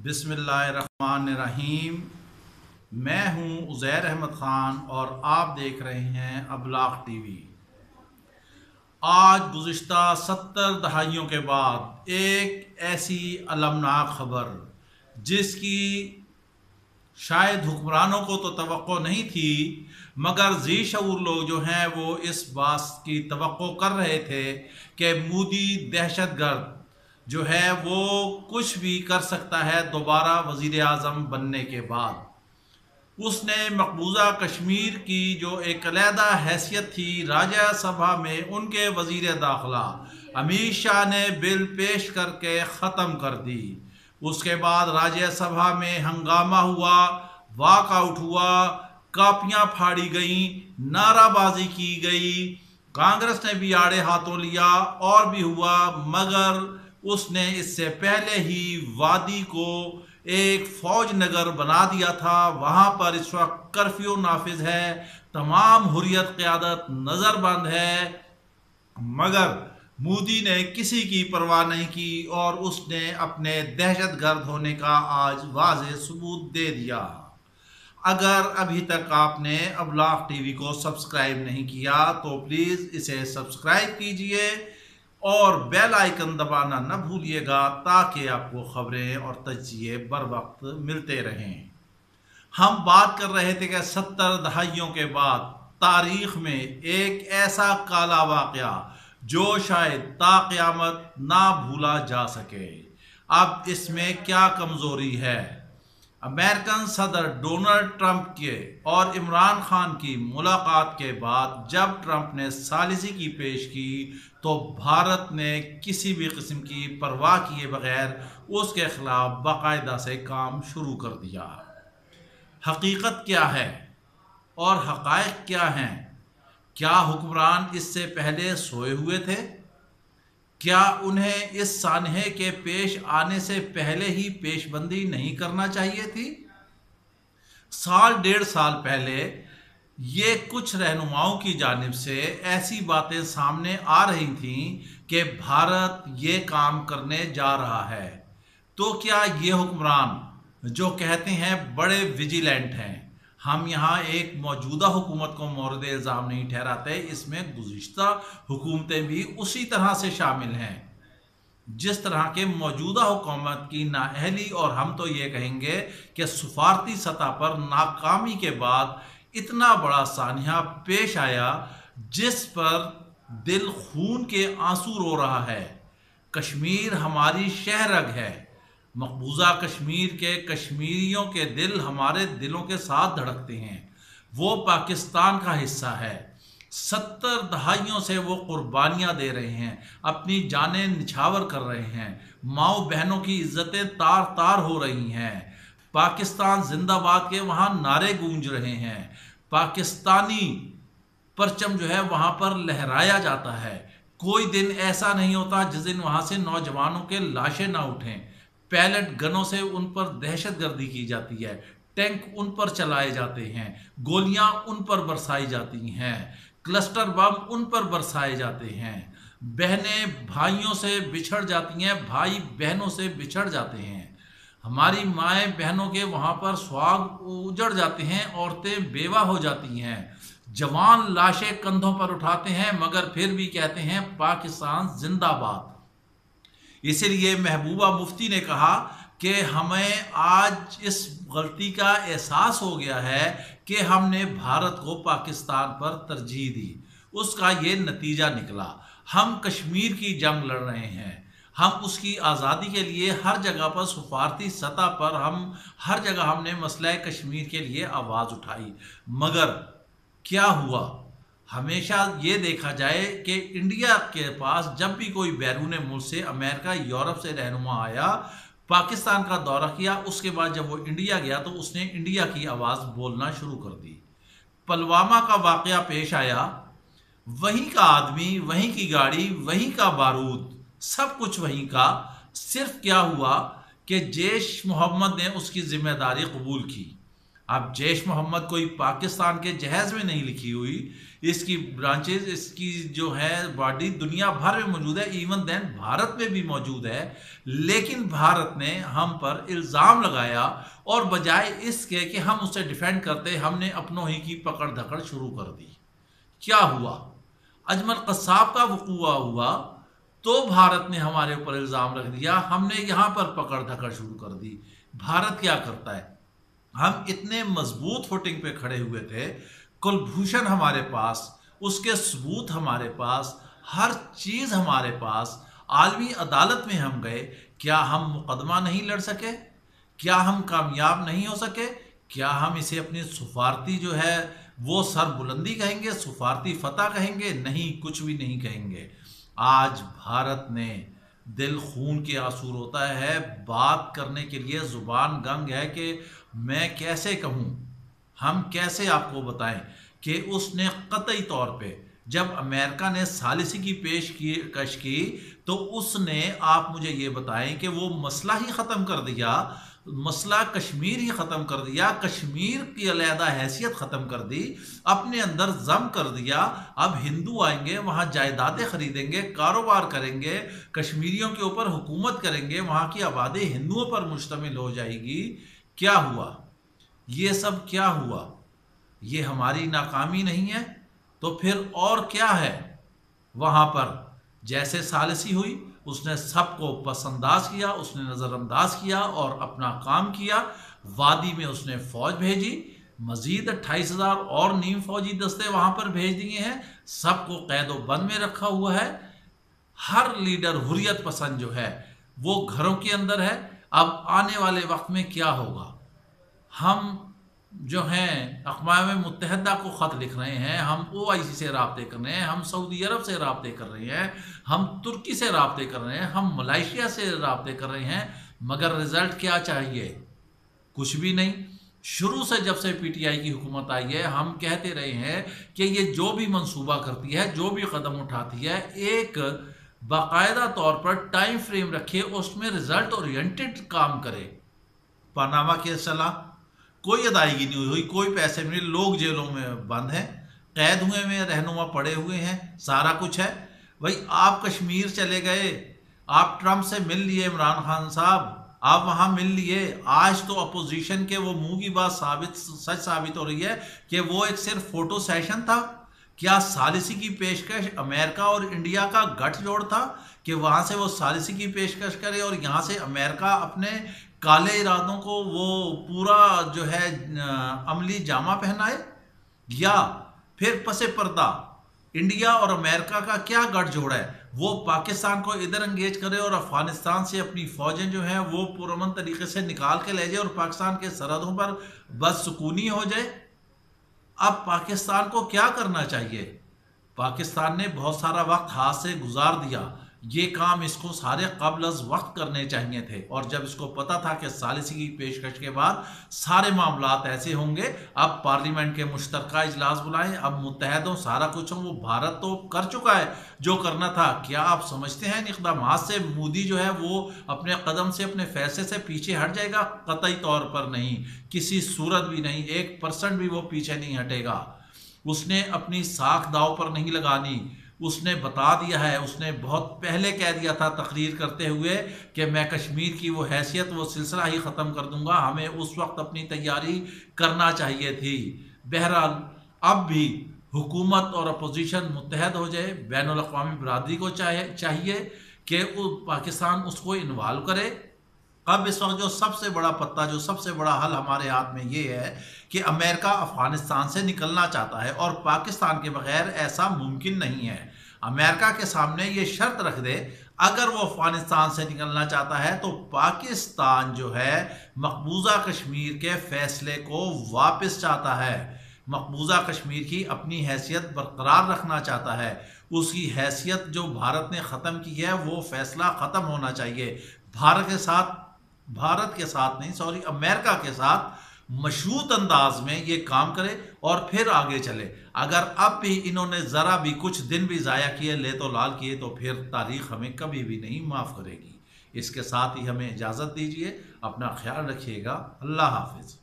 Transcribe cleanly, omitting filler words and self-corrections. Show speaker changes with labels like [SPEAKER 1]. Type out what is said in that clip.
[SPEAKER 1] बिस्मिल्लाहिर्रहमानिर्रहीम। मैं हूं उज़ैर अहमद ख़ान और आप देख रहे हैं अबलाग टीवी। आज गुज़िश्ता 70 दहाइयों के बाद एक ऐसी अलमनाक खबर जिसकी शायद हुक्मरानों को तो तवक्को नहीं थी, मगर जी शऊर लोग जो हैं वो इस बात की तवक्को कर रहे थे कि मोदी दहशतगर्द जो है वो कुछ भी कर सकता है दोबारा वज़ीर आज़म बनने के बाद। उसने मकबूजा कश्मीर की जो एक अलहदा हैसियत थी राज्य सभा में, उनके वज़ीर दाखिला अमित शाह ने बिल पेश करके ख़त्म कर दी। उसके बाद राज्य सभा में हंगामा हुआ, वॉकआउट हुआ, कापियाँ फाड़ी गईं, नाराबाजी की गई, कांग्रेस ने भी आड़े हाथों लिया और भी हुआ, मगर उसने इससे पहले ही वादी को एक फौज नगर बना दिया था। वहाँ पर इस वक्त कर्फ्यू नाफिज है, तमाम हुर्रियत क़यादत नज़रबंद है, मगर मोदी ने किसी की परवाह नहीं की और उसने अपने दहशतगर्द होने का आज वाज़ेह सबूत दे दिया। अगर अभी तक आपने अबलाग टीवी को सब्सक्राइब नहीं किया तो प्लीज़ इसे सब्सक्राइब कीजिए और बेल आइकन दबाना न भूलिएगा ताकि आपको खबरें और तज्ज़िये बर वक्त मिलते रहें। हम बात कर रहे थे कि 70 दहाइयों के बाद तारीख में एक ऐसा काला वाक़या जो शायद ता क़यामत ना भूला जा सके। अब इसमें क्या कमज़ोरी है? अमेरिकन सदर डोनाल्ड ट्रंप के और इमरान खान की मुलाकात के बाद जब ट्रंप ने सालिसी की पेश की तो भारत ने किसी भी किस्म की परवाह किए बगैर उसके खिलाफ बाकायदा से काम शुरू कर दिया। हकीकत क्या है और हक़ाइक़ क्या हैं? क्या हुक्मरान इससे पहले सोए हुए थे? क्या उन्हें इस सानहे के पेश आने से पहले ही पेशबंदी नहीं करना चाहिए थी? साल डेढ़ साल पहले ये कुछ रहनुमाओं की जानिब से ऐसी बातें सामने आ रही थीं कि भारत ये काम करने जा रहा है। तो क्या ये हुक्मरान जो कहते हैं बड़े विजिलेंट हैं, हम यहाँ एक मौजूदा हुकूमत को मोरद इल्ज़ाम नहीं ठहराते, इसमें गुज़िश्ता हुकूमतें भी उसी तरह से शामिल हैं जिस तरह के मौजूदा हुकूमत की नाअहली, और हम तो ये कहेंगे कि सफारती सतह पर नाकामी के बाद इतना बड़ा सानिया पेश आया जिस पर दिल खून के आंसू रो रहा है। कश्मीर हमारी शहरग है, मकबूजा कश्मीर के कश्मीरियों के दिल हमारे दिलों के साथ धड़कते हैं, वो पाकिस्तान का हिस्सा है। 70 दहाइयों से वो कुर्बानियाँ दे रहे हैं, अपनी जानें निछावर कर रहे हैं, माओ बहनों की इज्जतें तार तार हो रही हैं, पाकिस्तान जिंदाबाद के वहाँ नारे गूंज रहे हैं, पाकिस्तानी परचम जो है वहाँ पर लहराया जाता है। कोई दिन ऐसा नहीं होता जिस दिन वहाँ से नौजवानों के लाशें ना उठें। पैलेट गनों से उन पर दहशतगर्दी की जाती है, टैंक उन पर चलाए जाते हैं, गोलियां उन पर बरसाई जाती हैं, क्लस्टर बम उन पर बरसाए जाते हैं, बहनें भाइयों से बिछड़ जाती हैं, भाई बहनों से बिछड़ जाते हैं, हमारी माएँ बहनों के वहाँ पर सुहाग उजड़ जाते हैं, औरतें बेवा हो जाती हैं, जवान लाशें कंधों पर उठाते हैं मगर फिर भी कहते हैं पाकिस्तान जिंदाबाद। इसीलिए महबूबा मुफ्ती ने कहा कि हमें आज इस गलती का एहसास हो गया है कि हमने भारत को पाकिस्तान पर तरजीह दी। उसका ये नतीजा निकला, हम कश्मीर की जंग लड़ रहे हैं, हम उसकी आज़ादी के लिए हर जगह पर सफारती सतह पर हर जगह हमने मसला कश्मीर के लिए आवाज़ उठाई, मगर क्या हुआ? हमेशा ये देखा जाए कि इंडिया के पास जब भी कोई बैरून मुल्क से, अमेरिका यूरोप से रहनुमा आया, पाकिस्तान का दौरा किया, उसके बाद जब वो इंडिया गया तो उसने इंडिया की आवाज़ बोलना शुरू कर दी। पुलवामा का वाक़या पेश आया, वहीं का आदमी, वहीं की गाड़ी, वहीं का बारूद, सब कुछ वहीं का। सिर्फ क्या हुआ कि जैश मोहम्मद ने उसकी जिम्मेदारी कबूल की, अब जैश मोहम्मद कोई पाकिस्तान के जहेज में नहीं लिखी हुई, इसकी ब्रांचेज, इसकी जो है बॉडी दुनिया भर में मौजूद है, इवन देन भारत में भी मौजूद है। लेकिन भारत ने हम पर इल्ज़ाम लगाया और बजाय इसके कि हम उससे डिफेंड करते, हमने अपनों ही की पकड़ धकड़ शुरू कर दी। क्या हुआ? अजमल कसाब का वक़ूआ हुआ तो भारत ने हमारे ऊपर इल्ज़ाम रख दिया, हमने यहाँ पर पकड़ धकड़ शुरू कर दी। भारत क्या करता है? हम इतने मजबूत फुटिंग पे खड़े हुए थे, कुलभूषण हमारे पास, उसके सबूत हमारे पास, हर चीज़ हमारे पास, आलमी अदालत में हम गए, क्या हम मुकदमा नहीं लड़ सके? क्या हम कामयाब नहीं हो सके? क्या हम इसे अपनी सफारती जो है वो सरबुलंदी कहेंगे, सफारती फतह कहेंगे? नहीं, कुछ भी नहीं कहेंगे। आज भारत ने दिल खून के आंसू रोता है, बात करने के लिए ज़ुबान गंग है कि मैं कैसे कहूँ, हम कैसे आपको बताएं कि उसने कतई तौर पे जब अमेरिका ने सालिसी की पेशकश की तो उसने, आप मुझे ये बताएं कि वो मसला ही ख़त्म कर दिया, मसला कश्मीर ही ख़त्म कर दिया, कश्मीर की अलहदा हैसियत ख़त्म कर दी, अपने अंदर जम कर दिया। अब हिंदू आएंगे, वहाँ जायदादें खरीदेंगे, कारोबार करेंगे, कश्मीरियों के ऊपर हुकूमत करेंगे, वहाँ की आबादी हिंदुओं पर मुश्तमिल हो जाएगी। क्या हुआ? ये सब क्या हुआ? ये हमारी नाकामी नहीं है तो फिर और क्या है? वहाँ पर जैसे सालिसी हुई, उसने सबको पसंदाज किया, उसने नज़रअंदाज किया और अपना काम किया। वादी में उसने फौज भेजी, मजीद 28,000 और नीम फौजी दस्ते वहाँ पर भेज दिए हैं, सबको कैद व बंद में रखा हुआ है। हर लीडर हुर्रियत पसंद जो है वो घरों के अंदर है। अब आने वाले वक्त में क्या होगा? हम जो हैं अक़वाम मुत्तहिदा को ख़त लिख रहे हैं, हम OIC से राब्ते कर रहे हैं, हम सऊदी अरब से राब्ते कर रहे हैं, हम तुर्की से राब्ते कर रहे हैं, हम मलेशिया से राब्ते कर रहे हैं, मगर रिज़ल्ट क्या चाहिए? कुछ भी नहीं। शुरू से जब से PTI की हुकूमत आई है हम कहते रहे हैं कि ये जो भी मंसूबा करती है, जो भी कदम उठाती है, एक बाकायदा तौर पर टाइम फ्रेम रखे, उसमें रिज़ल्ट ओरिएंटेड काम करे। पनामा केस चला, कोई अदायगी नहीं हुई, कोई पैसे नहीं, लोग जेलों में बंद हैं, कैद हुए में रहनुमा पड़े हुए हैं, सारा कुछ है। भाई आप कश्मीर चले गए, आप ट्रंप से मिल लिए, इमरान खान साहब आप वहाँ मिल लिए। आज तो अपोजिशन के वो मुंह की बात सच साबित हो रही है कि वो एक सिर्फ फोटो सेशन था। क्या सालिसी की पेशकश अमेरिका और इंडिया का गठजोड़ था कि वहाँ से वो सालिसी की पेशकश करे और यहाँ से अमेरिका अपने काले इरादों को वो पूरा जो है अमली जामा पहनाए? या फिर पसे पर्दा इंडिया और अमेरिका का क्या गठजोड़ है? वो पाकिस्तान को इधर एंगेज करे और अफगानिस्तान से अपनी फौजें जो हैं वो पुरअमन तरीके से निकाल के ले जाए और पाकिस्तान के सरहदों पर बदसुकूनी हो जाए। अब पाकिस्तान को क्या करना चाहिए? पाकिस्तान ने बहुत सारा वक्त हाथ से गुजार दिया, ये काम इसको सारे कबल अज़ वक्त करने चाहिए थे। और जब इसको पता था कि सालिसी की पेशकश के बाद सारे मामलात ऐसे होंगे, अब पार्लियामेंट के मुश्तरका इजलास बुलाएं, अब मुत्तहद हो, सारा कुछ हो। वो भारत तो कर चुका है जो करना था। क्या आप समझते हैं इन इक़दामात से मोदी जो है वो अपने कदम से, अपने फैसले से पीछे हट जाएगा? कतई तौर पर नहीं, किसी सूरत भी नहीं, 1% भी वो पीछे नहीं हटेगा। उसने अपनी साख दाव पर नहीं लगानी। उसने बता दिया है, उसने बहुत पहले कह दिया था तकरीर करते हुए कि मैं कश्मीर की वो हैसियत, वो सिलसिला ही ख़त्म कर दूंगा। हमें उस वक्त अपनी तैयारी करना चाहिए थी। बहरहाल अब भी हुकूमत और अपोजिशन मुत्तहद हो जाए। बैनुल अक़वामी बरादरी को चाहिए कि पाकिस्तान उसको इन्वॉल्व करे। अब इस वक्त जो सबसे बड़ा पत्ता, जो सबसे बड़ा हल हमारे हाथ में ये है कि अमेरिका अफगानिस्तान से निकलना चाहता है और पाकिस्तान के बगैर ऐसा मुमकिन नहीं है। अमेरिका के सामने ये शर्त रख दे, अगर वो अफगानिस्तान से निकलना चाहता है तो पाकिस्तान जो है मकबूजा कश्मीर के फैसले को वापस चाहता है, मकबूजा कश्मीर की अपनी हैसियत बरकरार रखना चाहता है। उसकी हैसियत जो भारत ने ख़त्म की है वो फैसला ख़त्म होना चाहिए। भारत के साथ नहीं, सॉरी, अमेरिका के साथ मशरूत अंदाज में ये काम करे और फिर आगे चले। अगर अब भी इन्होंने ज़रा भी कुछ दिन भी ज़ाया किए, ले तो लाल किए, तो फिर तारीख़ हमें कभी भी नहीं माफ़ करेगी। इसके साथ ही हमें इजाज़त दीजिए। अपना ख्याल रखिएगा। अल्लाह हाफिज़।